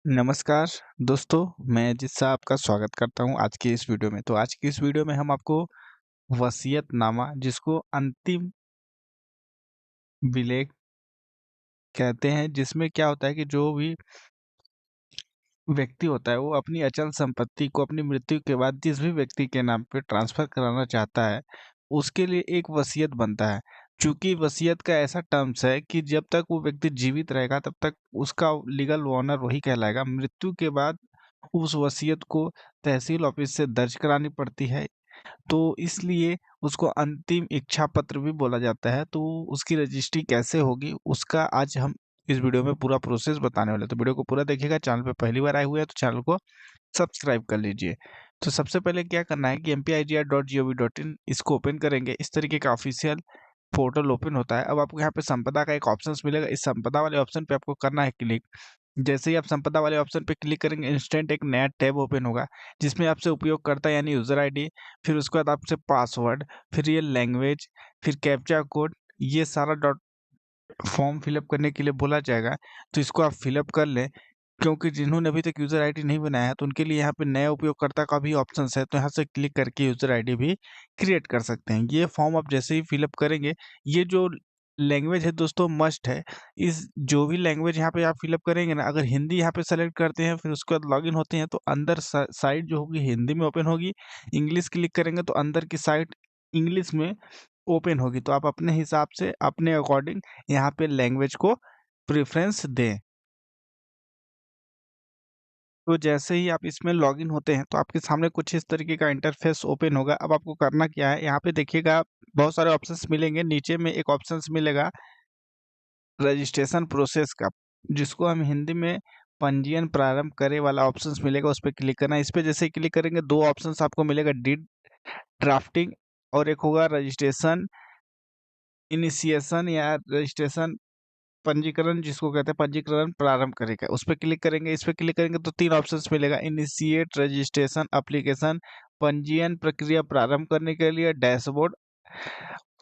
नमस्कार दोस्तों, मैं अजीत शाह आपका स्वागत करता हूँ आज की इस वीडियो में। तो आज की इस वीडियो में हम आपको वसीयतनामा जिसको अंतिम विलेख कहते हैं, जिसमें क्या होता है कि जो भी व्यक्ति होता है वो अपनी अचल संपत्ति को अपनी मृत्यु के बाद जिस भी व्यक्ति के नाम पे ट्रांसफ़र कराना चाहता है, उसके लिए एक वसीयत बनता है। चूँकि वसीयत का ऐसा टर्म्स है कि जब तक वो व्यक्ति जीवित रहेगा तब तक उसका लीगल ओनर वही कहलाएगा। मृत्यु के बाद उस वसीयत को तहसील ऑफिस से दर्ज करानी पड़ती है, तो इसलिए उसको अंतिम इच्छा पत्र भी बोला जाता है। तो उसकी रजिस्ट्री कैसे होगी, उसका आज हम इस वीडियो में पूरा प्रोसेस बताने वाले हैं। तो वीडियो को पूरा देखिएगा। चैनल पे पहली बार आए हुए हैं तो चैनल को सब्सक्राइब कर लीजिए। तो सबसे पहले क्या करना है कि mpigr.gov.in इसको ओपन करेंगे। इस तरीके का ऑफिशियल पोर्टल ओपन होता है। अब आपको यहाँ पे संपदा का एक ऑप्शंस मिलेगा। इस संपदा वाले ऑप्शन पे आपको करना है क्लिक। जैसे ही आप संपदा वाले ऑप्शन पे क्लिक करेंगे, इंस्टेंट एक नया टैब ओपन होगा, जिसमें आपसे उपयोगकर्ता यानी यूजर आईडी, फिर उसके बाद आपसे पासवर्ड, फिर ये लैंग्वेज, फिर कैप्चा कोड, ये सारा डॉट फॉर्म फिलअप करने के लिए बोला जाएगा। तो इसको आप फिलअप कर लें, क्योंकि जिन्होंने अभी तक यूज़र आईडी नहीं बनाया है तो उनके लिए यहाँ पे नए उपयोगकर्ता का भी ऑप्शंस है। तो यहाँ से क्लिक करके यूज़र आईडी भी क्रिएट कर सकते हैं। ये फॉर्म आप जैसे ही फिलअप करेंगे, ये जो लैंग्वेज है दोस्तों मस्ट है। इस जो भी लैंग्वेज यहाँ पे आप फिलअप करेंगे ना, अगर हिंदी यहाँ पे सेलेक्ट करते हैं, फिर उसके बाद लॉगिन होते हैं तो अंदर साइट जो होगी हिंदी में ओपन होगी। इंग्लिश क्लिक करेंगे तो अंदर की साइट इंग्लिश में ओपन होगी। तो आप अपने हिसाब से अपने अकॉर्डिंग यहाँ पे लैंग्वेज को प्रेफ़रेंस दें। तो जैसे ही आप इसमें लॉगिन होते हैं तो आपके सामने कुछ इस तरीके का इंटरफ़ेस ओपन होगा। अब आपको करना क्या है, यहाँ पे देखिएगा बहुत सारे ऑप्शंस मिलेंगे। नीचे में एक ऑप्शंस मिलेगा रजिस्ट्रेशन प्रोसेस का, जिसको हम हिंदी में पंजीयन प्रारंभ करे वाला ऑप्शंस मिलेगा, उस पे क्लिक करना है। इस पे जैसे ही क्लिक करेंगे 2 ऑप्शंस आपको मिलेगा, डीड ड्राफ्टिंग और एक होगा रजिस्ट्रेशन इनिशिएशन या रजिस्ट्रेशन पंजीकरण, जिसको कहते हैं पंजीकरण प्रारंभ करेगा। उस पे क्लिक करेंगे। इस पे क्लिक करेंगे तो 3 ऑप्शंस मिलेगा, इनिशिएट रजिस्ट्रेशन एप्लीकेशन, पंजीयन प्रक्रिया प्रारंभ करने के लिए डैशबोर्ड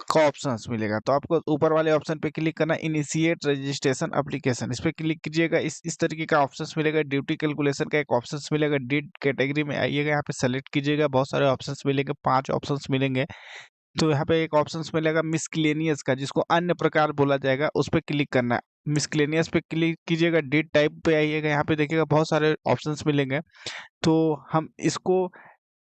का ऑप्शंस मिलेगा। तो आपको ऊपर वाले ऑप्शन पे क्लिक करना है, इनिशिएट रजिस्ट्रेशन एप्लीकेशन, इस पे क्लिक कीजिएगा। इस तरीके का ऑप्शंस मिलेगा। ड्यूटी कैलकुलेशन का एक ऑप्शंस मिलेगा। डीड कैटेगरी में आइएगा, यहाँ पे सेलेक्ट कीजिएगा। बहुत सारे ऑप्शंस मिलेंगे, 5 ऑप्शंस मिलेंगे। तो यहाँ पे एक ऑप्शंस मिलेगा मिसक्लेनियस का, जिसको अन्य प्रकार बोला जाएगा, उस पे क्लिक करना है। मिसक्लेनियस पे क्लिक कीजिएगा, डेट टाइप पे आइएगा, यहाँ पे देखिएगा बहुत सारे ऑप्शंस मिलेंगे। तो हम इसको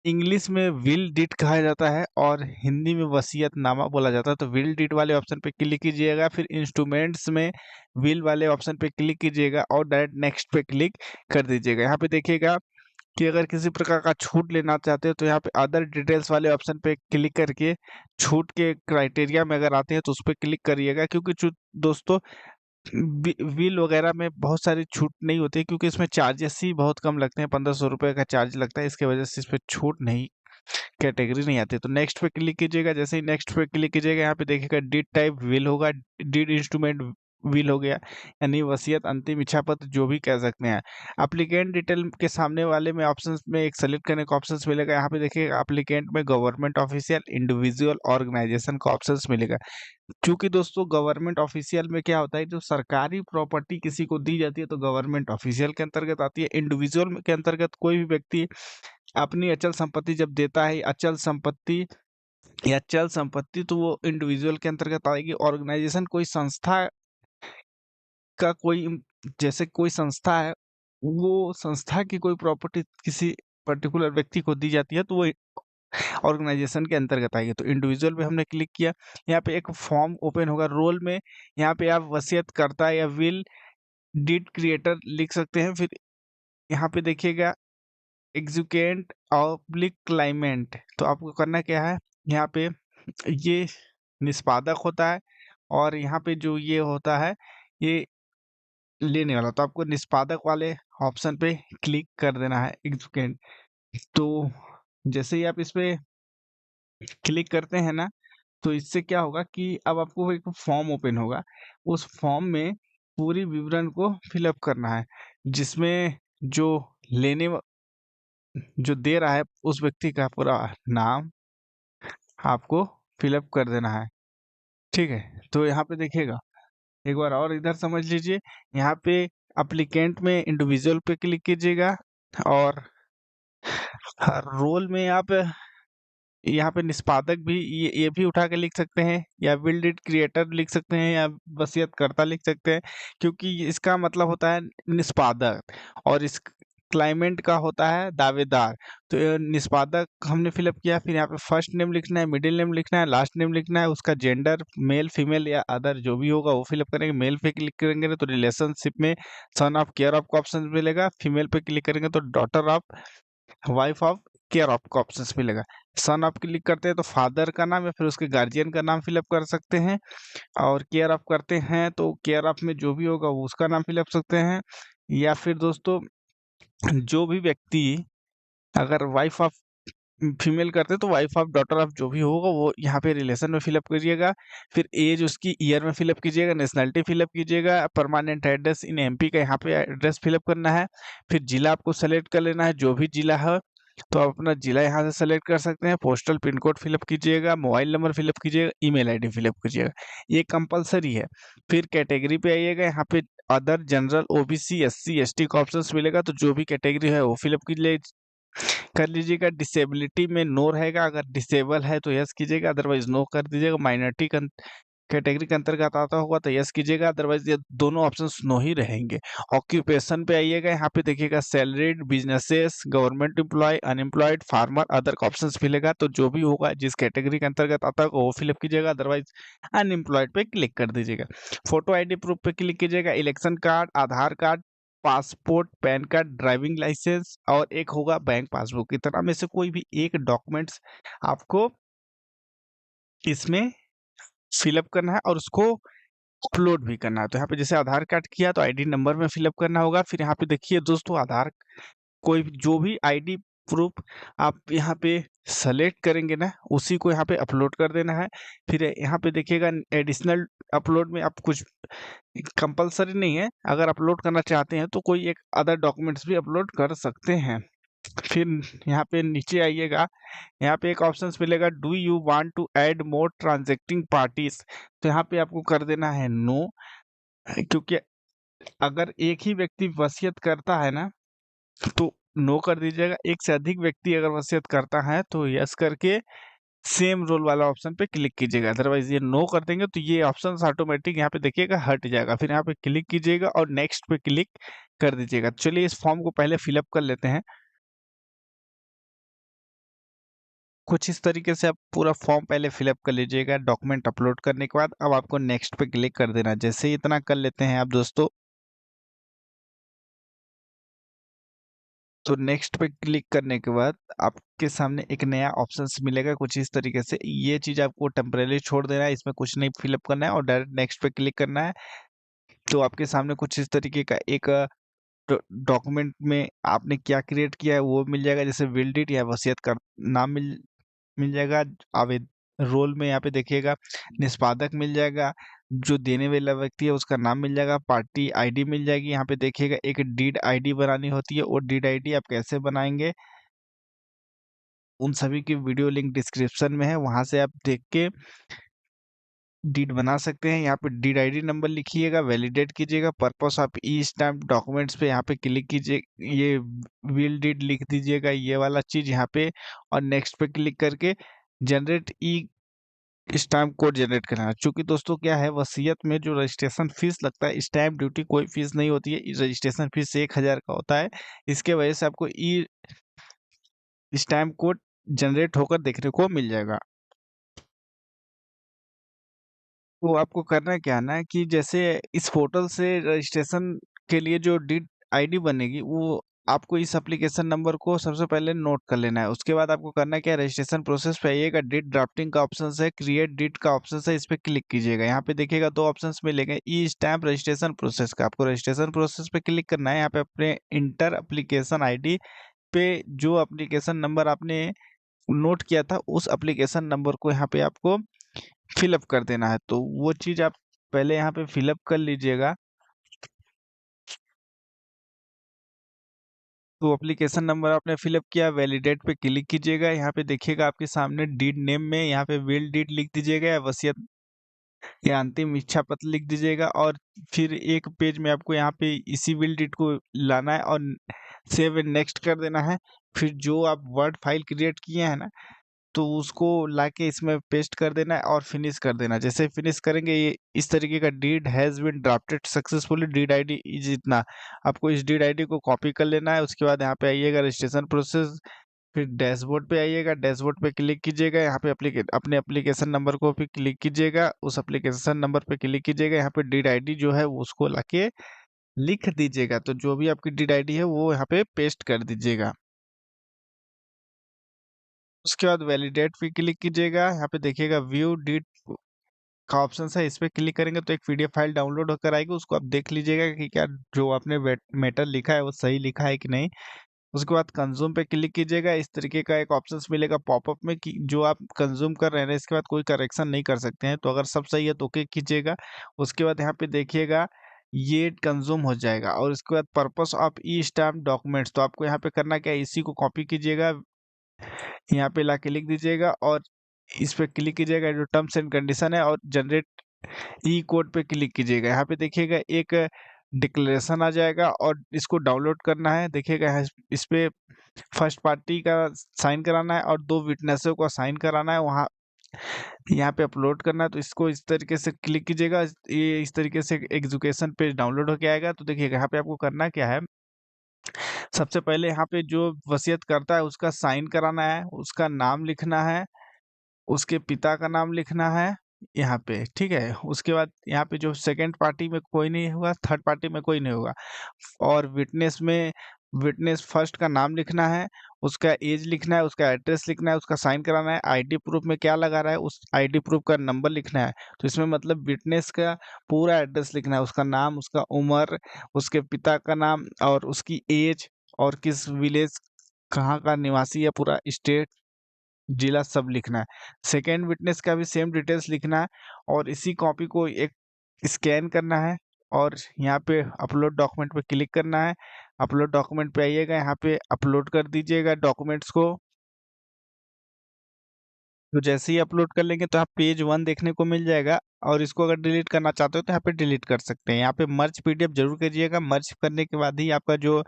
इंग्लिश में विल डीड कहा जाता है और हिंदी में वसीयतनामा बोला जाता है। तो विल डीड वाले ऑप्शन पे क्लिक कीजिएगा, फिर इंस्ट्रूमेंट्स में विल वाले ऑप्शन पे क्लिक कीजिएगा और डायरेक्ट नेक्स्ट पे क्लिक कर दीजिएगा। यहाँ पे देखिएगा कि अगर किसी प्रकार का छूट लेना चाहते हो तो यहाँ पे अदर डिटेल्स वाले ऑप्शन पे क्लिक करके छूट के क्राइटेरिया में अगर आते हैं तो उस पे क्लिक करिएगा, क्योंकि दोस्तों व्हील वगैरह में बहुत सारी छूट नहीं होती है, क्योंकि इसमें चार्जेस ही बहुत कम लगते हैं। 1500 रुपये का चार्ज लगता है, इसके वजह से इस पे छूट नहीं कैटेगरी नहीं आती। तो नेक्स्ट पे क्लिक कीजिएगा। जैसे ही नेक्स्ट पे क्लिक कीजिएगा, यहाँ पे देखिएगा डीड टाइप व्हील होगा, डीड इंस्ट्रूमेंट व्हील हो गया, यानी वसीयत अंतिम इच्छा पत्र जो भी कह सकते हैं। एप्लीकेंट डिटेल के सामने वाले में ऑप्शंस में एक सेलेक्ट करने का ऑप्शंस मिलेगा। यहाँ पे देखिएगा एप्लीकेंट में गवर्नमेंट ऑफिशियल, इंडिविजुअल, ऑर्गेनाइजेशन का ऑप्शंस मिलेगा। क्योंकि दोस्तों गवर्नमेंट ऑफिशियल में क्या होता है, जो सरकारी प्रॉपर्टी किसी को दी जाती है तो गवर्नमेंट ऑफिशियल के अंतर्गत आती है। इंडिविजुअल के अंतर्गत कोई भी व्यक्ति अपनी अचल संपत्ति जब देता है, अचल संपत्ति या चल संपत्ति, तो वो इंडिविजुअल के अंतर्गत आएगी। ऑर्गेनाइजेशन कोई संस्था का कोई जैसे कोई संस्था है, वो संस्था की कोई प्रॉपर्टी किसी पर्टिकुलर व्यक्ति को दी जाती है तो वो ऑर्गेनाइजेशन के अंतर्गत आएगी। तो इंडिविजुअल पे हमने क्लिक किया। यहाँ पे एक फॉर्म ओपन होगा रोल में, यहाँ पे आप वसीयतकर्ता या विल डीड क्रिएटर लिख सकते हैं। फिर यहाँ पे देखिएगा एग्जीक्यूट ऑब्लिक क्लाइमेंट, तो आपको करना क्या है, यहाँ पे ये निष्पादक होता है और यहाँ पे जो ये होता है ये लेने वाला। तो आपको निष्पादक वाले ऑप्शन पे क्लिक कर देना है, एग्जीक्यूट। तो जैसे ही आप इस पे क्लिक करते हैं ना, तो इससे क्या होगा कि अब आपको एक फॉर्म ओपन होगा। उस फॉर्म में पूरी विवरण को फिलअप करना है, जिसमें जो लेने जो दे रहा है उस व्यक्ति का पूरा नाम आपको फिलअप कर देना है। ठीक है, तो यहाँ पे देखिएगा एक बार और इधर समझ लीजिए। यहाँ पे एप्लीकेंट में इंडिविजुअल पे क्लिक कीजिएगा और रोल में आप यहाँ पे निष्पादक भी ये भी उठा के लिख सकते हैं या बिल्ड इट क्रिएटर लिख सकते हैं या वसीयतकर्ता लिख सकते हैं, क्योंकि इसका मतलब होता है निष्पादक और इस क्लाइमेंट का होता है दावेदार। तो ये निष्पादक हमने फिलअप किया, फिर यहाँ पे फर्स्ट नेम लिखना है, मिडिल नेम लिखना है, लास्ट नेम लिखना है, उसका जेंडर मेल फीमेल या अदर जो भी होगा वो फिलअप करेंगे। मेल पे क्लिक करेंगे तो रिलेशनशिप में सन ऑफ केयर ऑफ का ऑप्शन मिलेगा, फीमेल पे क्लिक करेंगे तो daughter of wife of care of का ऑप्शन मिलेगा। सन ऑफ क्लिक करते हैं तो फादर का नाम या फिर उसके गार्जियन का नाम फिलअप कर सकते हैं, और केयर ऑफ करते हैं तो केयर ऑफ में जो भी होगा वो उसका नाम फिलअप सकते हैं। या फिर दोस्तों जो भी व्यक्ति अगर वाइफ ऑफ फीमेल करते हैं तो वाइफ ऑफ डॉटर ऑफ जो भी होगा वो यहाँ पे रिलेशन में फिलअप करिएगा। फिर एज उसकी ईयर में फिलअप कीजिएगा, नेशनलिटी फिलअप कीजिएगा, परमानेंट एड्रेस इन एमपी का यहाँ पे एड्रेस फिलअप करना है। फिर जिला आपको सेलेक्ट कर लेना है, जो भी जिला है तो आप अपना जिला यहाँ से सेलेक्ट कर सकते हैं। पोस्टल पिन कोड फिलअप कीजिएगा, मोबाइल नंबर फिलअप कीजिएगा, ईमेल आईडी फिलअप कीजिएगा, ये कंपलसरी है। फिर कैटेगरी पे आइएगा, यहाँ पे other general OBC SC ST का ऑप्शन मिलेगा, तो जो भी कैटेगरी है वो फिलअप कर लीजिएगा। डिसेबिलिटी में नो रहेगा, अगर डिसेबल है तो यस कीजिएगा, अदरवाइज नो कर दीजिएगा। माइनॉरिटी कैटेगरी के अंतर्गत आता होगा तो यस कीजिएगा, अदरवाइज ये दोनों ऑप्शंस नो ही रहेंगे। ऑक्यूपेशन पे आइएगा, यहाँ पे देखिएगा salaried, businesses, government employ, unemployed, farmer, other का ऑप्शंस मिलेगा, तो जो भी होगा जिस कैटेगरी के अंतर्गत आता होगा वो फिलअप कीजिएगा, अदरवाइज अनएम्प्लॉयड पे क्लिक कर दीजिएगा। फोटो आईडी प्रूफ पे क्लिक कीजिएगा, election card, Aadhaar card, passport, PAN card, driving licence और एक होगा बैंक पासबुक। इतना में से कोई भी एक डॉक्यूमेंट्स आपको इसमें फिलअप करना है और उसको अपलोड भी करना है। तो यहाँ पे जैसे आधार कार्ड किया तो आईडी नंबर में फिलअप करना होगा। फिर यहाँ पे देखिए दोस्तों, आधार कोई जो भी आईडी प्रूफ आप यहाँ पे सेलेक्ट करेंगे ना, उसी को यहाँ पे अपलोड कर देना है। फिर यहाँ पे देखिएगा एडिशनल अपलोड में आप कुछ कंपलसरी नहीं है, अगर अपलोड करना चाहते हैं तो कोई एक अदर डॉक्यूमेंट्स भी अपलोड कर सकते हैं। फिर यहाँ पे नीचे आइएगा, यहाँ पे एक ऑप्शन मिलेगा, do you want to add more transacting parties, तो यहाँ पे आपको कर देना है नो, क्योंकि अगर एक ही व्यक्ति वसीयत करता है ना तो नो कर दीजिएगा। एक से अधिक व्यक्ति अगर वसीयत करता है तो यस करके सेम रोल वाला ऑप्शन पे क्लिक कीजिएगा, अदरवाइज ये नो कर देंगे तो ये ऑप्शन ऑटोमेटिक यहाँ पे देखिएगा हट जाएगा। फिर यहाँ पे क्लिक कीजिएगा और नेक्स्ट पे क्लिक कर दीजिएगा। चलिए इस फॉर्म को पहले फिलअप कर लेते हैं। कुछ इस तरीके से आप पूरा फॉर्म पहले फिलअप कर लीजिएगा। डॉक्यूमेंट अपलोड करने के बाद अब आपको नेक्स्ट पे क्लिक कर देना। जैसे ही इतना कर लेते हैं आप दोस्तों, तो नेक्स्ट पे क्लिक करने के बाद आपके सामने एक नया ऑप्शंस मिलेगा कुछ इस तरीके से। ये चीज आपको टेम्परेली छोड़ देना है, इसमें कुछ नहीं फिलअप करना है और डायरेक्ट नेक्स्ट पे क्लिक करना है। तो आपके सामने कुछ इस तरीके का एक डॉक्यूमेंट में आपने क्या क्रिएट किया है वो मिल जाएगा, जैसे विल डीड या वसीयत का नाम मिल मिल जाएगा। आवेद रोल में यहाँ पे देखिएगा निष्पादक मिल जाएगा, जो देने वाला व्यक्ति है उसका नाम मिल जाएगा, पार्टी आईडी मिल जाएगी। यहाँ पे देखिएगा एक डीड आईडी बनानी होती है, और डीड आईडी आप कैसे बनाएंगे उन सभी की वीडियो लिंक डिस्क्रिप्शन में है, वहां से आप देख के डीड बना सकते हैं। यहाँ पे डीड आईडी नंबर लिखिएगा, वैलिडेट कीजिएगा, purpose of E stamp documents पे यहाँ पे क्लिक कीजिए, ये विल डीड लिख दीजिएगा ये वाला चीज यहाँ पे, और नेक्स्ट पे क्लिक करके जनरेट ई स्टैम्प कोड जनरेट करना है। चूंकि दोस्तों क्या है, वसीयत में जो रजिस्ट्रेशन फीस लगता है, स्टैम्प ड्यूटी कोई फीस नहीं होती है, रजिस्ट्रेशन फीस 1000 का होता है। इसके वजह से आपको ई स्टैम्प कोड जनरेट होकर देखने को मिल जाएगा। तो आपको करना क्या है ना कि जैसे इस पोर्टल से रजिस्ट्रेशन के लिए जो डीड आईडी बनेगी वो आपको इस एप्लीकेशन नंबर को सबसे पहले नोट कर लेना है। उसके बाद आपको करना क्या है, रजिस्ट्रेशन प्रोसेस पे आइएगा, डीड ड्राफ्टिंग का ऑप्शन है, क्रिएट डीड का ऑप्शन है, इस पे क्लिक कीजिएगा। यहाँ पे देखिएगा दो ऑप्शन मिलेंगे, ई स्टैम्प रजिस्ट्रेशन प्रोसेस का, आपको रजिस्ट्रेशन प्रोसेस पे क्लिक करना है। यहाँ पे अपने इंटर एप्लीकेशन आईडी पे जो एप्लीकेशन नंबर आपने नोट किया था उस एप्लीकेशन नंबर को यहाँ पे आपको फिलअप कर देना है। तो वो चीज आप पहले यहाँ पे फिलअप कर लीजिएगा। तो एप्लीकेशन नंबर आपने फिलअप किया, वैलिडेट पे क्लिक कीजिएगा। यहाँ पे देखिएगा आपके सामने डीड नेम में यहाँ पे विल डीड लिख दीजिएगा या वसीयत ये अंतिम इच्छा पत्र लिख दीजिएगा और फिर एक पेज में आपको यहाँ पे इसी विल डीड को लाना है और सेव एंड नेक्स्ट कर देना है। फिर जो आप वर्ड फाइल क्रिएट किए हैं ना, तो उसको लाके इसमें पेस्ट कर देना है और फिनिश कर देना। जैसे फिनिश करेंगे ये इस तरीके का deed has been drafted successfully deed ID is इतना। आपको इस डीड आईडी को कॉपी कर लेना है, उसके बाद यहाँ पे आइएगा रजिस्ट्रेशन प्रोसेस, फिर डैशबोर्ड पे आइएगा, डैशबोर्ड पे क्लिक कीजिएगा, यहाँ पे अपने एप्लीकेशन नंबर को भी क्लिक कीजिएगा, उस एप्लीकेशन नंबर पे क्लिक कीजिएगा, यहाँ पे डीड आईडी जो है वो उसको लाके लिख दीजिएगा। तो जो भी आपकी डीड आईडी है वो यहाँ पे पेस्ट कर दीजिएगा। उसके बाद वैलिडेट पे क्लिक कीजिएगा, यहाँ पे देखिएगा व्यू डीड का ऑप्शन है, इस पे क्लिक करेंगे तो एक पीडीएफ फाइल डाउनलोड होकर आएगी, उसको आप देख लीजिएगा कि क्या जो आपने मैटर लिखा है वो सही लिखा है कि नहीं। उसके बाद कंज्यूम पे क्लिक कीजिएगा, इस तरीके का एक ऑप्शंस मिलेगा पॉपअप में कि जो आप कंज्यूम कर रहे हैं ना इसके बाद कोई करेक्शन नहीं कर सकते हैं, तो अगर सब सही है तो ओके कीजिएगा। उसके बाद यहाँ पे देखिएगा ये कंज्यूम हो जाएगा और उसके बाद purpose of E stamp documents, तो आपको यहाँ पे करना क्या है, इसी को कॉपी कीजिएगा, यहाँ पे लाके लिख दीजिएगा और इस पे क्लिक कीजिएगा, जो टर्म्स एंड कंडीशन है और जनरेट ई कोड पे क्लिक कीजिएगा। यहाँ पे देखिएगा एक डिक्लेरेशन आ जाएगा और इसको डाउनलोड करना है। देखिएगा इस पे फर्स्ट पार्टी का साइन कराना है और 2 विटनेसों को साइन कराना है, वहाँ यहाँ पे अपलोड करना है। तो इसको इस तरीके से क्लिक कीजिएगा, ये इस तरीके से एजुकेशन पेज डाउनलोड होके आएगा। तो देखिएगा यहाँ पे आपको करना क्या है, सबसे पहले यहाँ पे जो वसीयत करता है उसका साइन कराना है, उसका नाम लिखना है, उसके पिता का नाम लिखना है यहाँ पे, ठीक है? उसके बाद यहाँ पे जो सेकंड पार्टी में कोई नहीं होगा, थर्ड पार्टी में कोई नहीं होगा और विटनेस फर्स्ट का नाम लिखना है, उसका एज लिखना है, उसका एड्रेस लिखना है, उसका साइन कराना है, आईडी प्रूफ में क्या लगा रहा है उस आईडी प्रूफ का नंबर लिखना है। तो इसमें मतलब विटनेस का पूरा एड्रेस लिखना है, उसका नाम, उसका उम्र, उसके पिता का नाम और उसकी एज और किस विलेज कहाँ का निवासी है, पूरा स्टेट जिला सब लिखना है। सेकंड विटनेस का भी सेम डिटेल्स लिखना है और इसी कॉपी को एक स्कैन करना है और यहाँ पे अपलोड डॉक्यूमेंट पे क्लिक करना है। अपलोड डॉक्यूमेंट पे आइएगा, यहाँ पे अपलोड कर दीजिएगा डॉक्यूमेंट्स को। तो जैसे ही अपलोड कर लेंगे तो यहाँ पेज 1 देखने को मिल जाएगा और इसको अगर डिलीट करना चाहते हो तो यहाँ पे डिलीट कर सकते हैं। यहाँ पे मर्ज पीडीएफ जरूर करिएगा, मर्ज करने के बाद ही आपका जो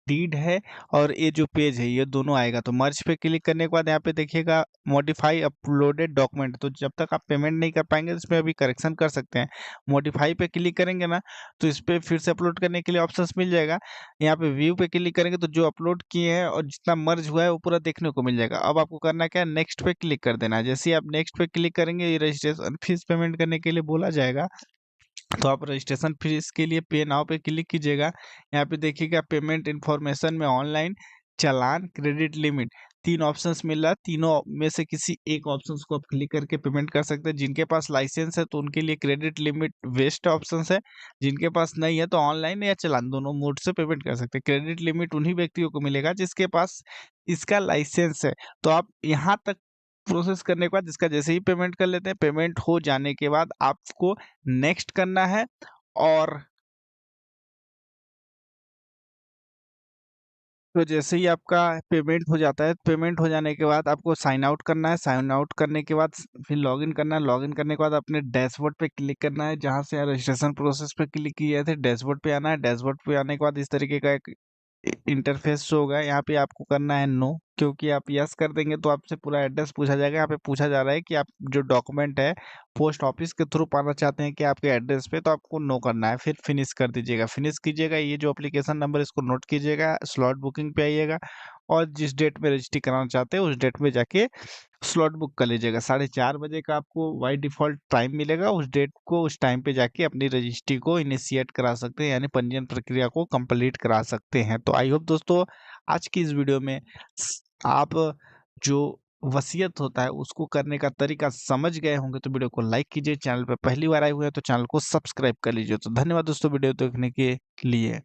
डीड है और ये जो पेज है ये दोनों आएगा। तो मर्ज पे क्लिक करने के बाद यहाँ पे देखिएगा मॉडिफाई अपलोडेड डॉक्यूमेंट, तो जब तक आप पेमेंट नहीं कर पाएंगे तो इसमें अभी करेक्शन कर सकते हैं। मॉडिफाई पे क्लिक करेंगे ना तो इस पे फिर से अपलोड करने के लिए ऑप्शंस मिल जाएगा। यहाँ पे व्यू पे क्लिक करेंगे तो जो अपलोड किए हैं और जितना मर्ज हुआ है वो पूरा देखने को मिल जाएगा। अब आपको करना क्या है, नेक्स्ट पे क्लिक कर देना है। जैसे ही आप नेक्स्ट पे क्लिक करेंगे ये रजिस्ट्रेशन फीस पेमेंट करने के लिए बोला जाएगा, तो आप रजिस्ट्रेशन फीस के लिए पे नाउ पे क्लिक कीजिएगा। यहाँ पे देखिएगा पेमेंट इन्फॉर्मेशन में ऑनलाइन, चालान, क्रेडिट लिमिट 3 ऑप्शंस मिल रहा है। तीनों में से किसी एक ऑप्शंस को आप क्लिक करके पेमेंट कर सकते हैं। जिनके पास लाइसेंस है तो उनके लिए क्रेडिट लिमिट बेस्ट ऑप्शंस है, जिनके पास नहीं है तो ऑनलाइन या चालान दोनों मोड से पेमेंट कर सकते हैं। क्रेडिट लिमिट उन्हीं व्यक्तियों को मिलेगा जिसके पास इसका लाइसेंस है। तो आप यहाँ तक प्रोसेस करने के बाद इसका जैसे ही पेमेंट कर लेते हैं, पेमेंट हो जाने के बाद आपको नेक्स्ट करना है और तो जैसे ही आपका पेमेंट हो जाता है, पेमेंट हो जाने के बाद आपको साइन आउट करना है। साइन आउट करने के बाद फिर लॉगिन करना है। लॉगिन करने के बाद अपने डैशबोर्ड पे क्लिक करना है, जहाँ से रजिस्ट्रेशन प्रोसेस पे क्लिक किए थे डैशबोर्ड पे आना है। डैशबोर्ड पे आने के बाद इस तरीके का एक इंटरफेस शो होगा, यहाँ पे आपको करना है नो, क्योंकि आप यस कर देंगे तो आपसे पूरा एड्रेस पूछा जाएगा। यहाँ पे पूछा जा रहा है कि आप जो डॉक्यूमेंट है पोस्ट ऑफिस के थ्रू पाना चाहते हैं कि आपके एड्रेस पे, तो आपको नो करना है, फिर फिनिश कर दीजिएगा। फिनिश कीजिएगा, ये जो एप्लीकेशन नंबर इसको नोट कीजिएगा, स्लॉट बुकिंग पे आइएगा और जिस डेट में रजिस्ट्री कराना चाहते हैं उस डेट में जाके स्लॉट बुक कर लीजिएगा। 4:30 बजे का आपको बाय डिफ़ॉल्ट टाइम मिलेगा, उस डेट को उस टाइम पे जाके अपनी रजिस्ट्री को इनिशिएट करा सकते हैं, यानी पंजीयन प्रक्रिया को कंप्लीट करा सकते हैं। तो आई होप दोस्तों आज की इस वीडियो में आप जो वसीयत होता है उसको करने का तरीका समझ गए होंगे। तो वीडियो को लाइक कीजिए, चैनल पे पहली बार आए हुए हैं तो चैनल को सब्सक्राइब कर लीजिए। तो धन्यवाद दोस्तों वीडियो देखने के लिए।